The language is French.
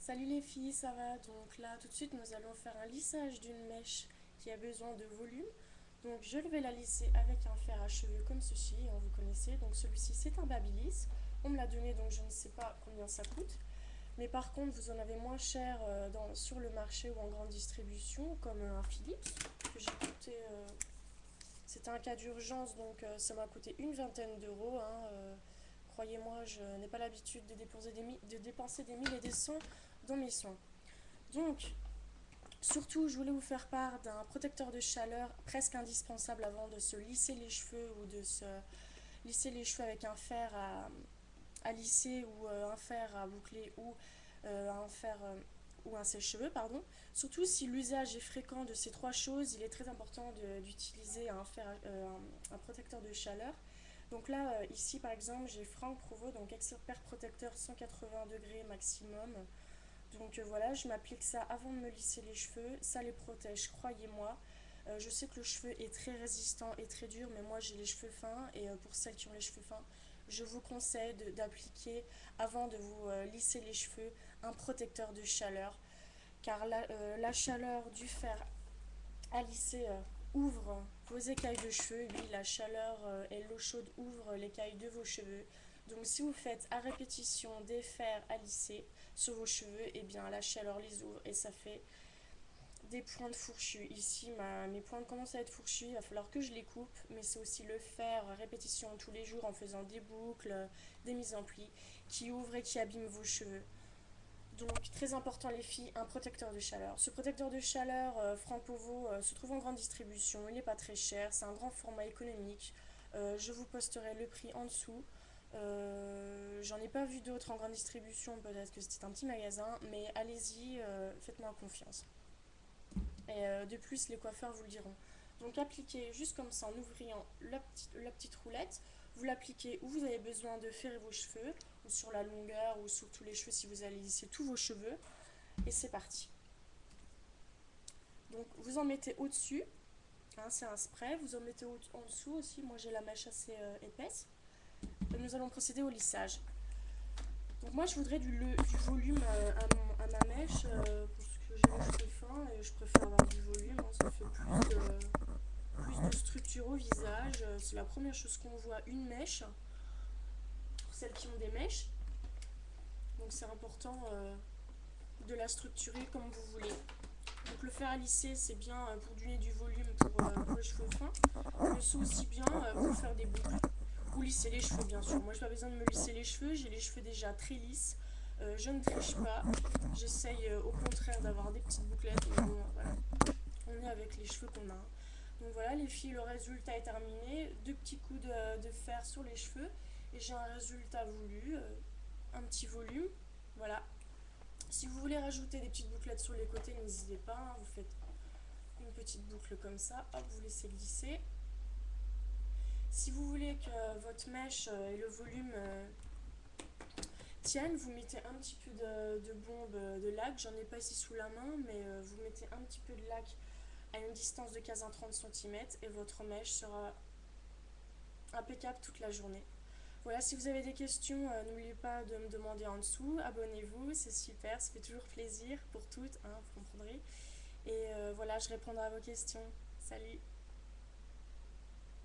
Salut les filles, ça va? Donc là, tout de suite, nous allons faire un lissage d'une mèche qui a besoin de volume. Donc je vais la lisser avec un fer à cheveux comme ceci, hein, vous connaissez. Donc celui-ci, c'est un Babyliss. On me l'a donné, donc je ne sais pas combien ça coûte. Mais par contre, vous en avez moins cher sur le marché ou en grande distribution, comme un Philips, que j'ai coûté... c'était un cas d'urgence, donc ça m'a coûté une vingtaine d'euros, hein. Croyez-moi, je n'ai pas l'habitude de dépenser des mille et des cents dans mes soins. Donc, surtout, je voulais vous faire part d'un protecteur de chaleur presque indispensable avant de se lisser les cheveux ou de se lisser les cheveux avec un fer à lisser ou un fer à boucler ou un fer ou un sèche-cheveux, pardon. Surtout si l'usage est fréquent de ces trois choses, il est très important d'utiliser un protecteur de chaleur. Donc là, ici par exemple, j'ai Franck Provo, donc expert protecteur 180 degrés maximum. Donc voilà, je m'applique ça avant de me lisser les cheveux. Ça les protège, croyez-moi. Je sais que le cheveu est très résistant et très dur, mais moi j'ai les cheveux fins et pour celles qui ont les cheveux fins, je vous conseille d'appliquer avant de vous lisser les cheveux un protecteur de chaleur, car la chaleur du fer à lisser ouvre vos écailles de cheveux. Oui, la chaleur et l'eau chaude ouvrent l'écaille de vos cheveux. Donc si vous faites à répétition des fers à lisser sur vos cheveux, et bien la chaleur les ouvre et ça fait des pointes fourchues. Ici, mes pointes commencent à être fourchues, il va falloir que je les coupe, mais c'est aussi le faire à répétition tous les jours en faisant des boucles, des mises en plis, qui ouvrent et qui abîment vos cheveux. Donc, très important les filles, un protecteur de chaleur. Ce protecteur de chaleur, Francovo, se trouve en grande distribution, il n'est pas très cher, c'est un grand format économique. Je vous posterai le prix en dessous. J'en ai pas vu d'autres en grande distribution, peut-être que c'était un petit magasin, mais allez-y, faites-moi confiance. Et de plus, les coiffeurs vous le diront. Donc appliquez juste comme ça en ouvriant la petite roulette. Vous l'appliquez où vous avez besoin de ferrer vos cheveux, ou sur la longueur, ou sur tous les cheveux si vous allez lisser tous vos cheveux. Et c'est parti. Donc vous en mettez au-dessus, hein, c'est un spray. Vous en mettez en dessous aussi. Moi j'ai la mèche assez épaisse. Et nous allons procéder au lissage. Donc moi je voudrais du volume à ma mèche parce que j'ai les cheveux fins et je préfère avoir du volume, hein, ça fait plus de structure au visage. C'est la première chose qu'on voit, une mèche, pour celles qui ont des mèches. Donc c'est important de la structurer comme vous voulez. Donc le fer à lisser c'est bien pour donner du volume pour les cheveux fins, mais c'est aussi bien pour faire des boucles. Ou lisser les cheveux bien sûr. Moi j'ai pas besoin de me lisser les cheveux, j'ai les cheveux déjà très lisses. Je ne triche pas, j'essaye au contraire d'avoir des petites bouclettes, mais bon voilà, on est avec les cheveux qu'on a. Donc voilà les filles, le résultat est terminé. Deux petits coups de fer sur les cheveux et j'ai un résultat voulu, un petit volume. Voilà. Si vous voulez rajouter des petites bouclettes sur les côtés, n'hésitez pas, hein, vous faites une petite boucle comme ça, hop, vous laissez glisser. Si vous voulez que votre mèche et le volume tiennent, vous mettez un petit peu de bombe de lac. J'en ai pas ici sous la main, mais vous mettez un petit peu de lac à une distance de 15 à 30 cm et votre mèche sera impeccable toute la journée. Voilà, si vous avez des questions, n'oubliez pas de me demander en dessous. Abonnez-vous, c'est super, ça fait toujours plaisir pour toutes, hein, vous comprendrez. Et voilà, je répondrai à vos questions. Salut!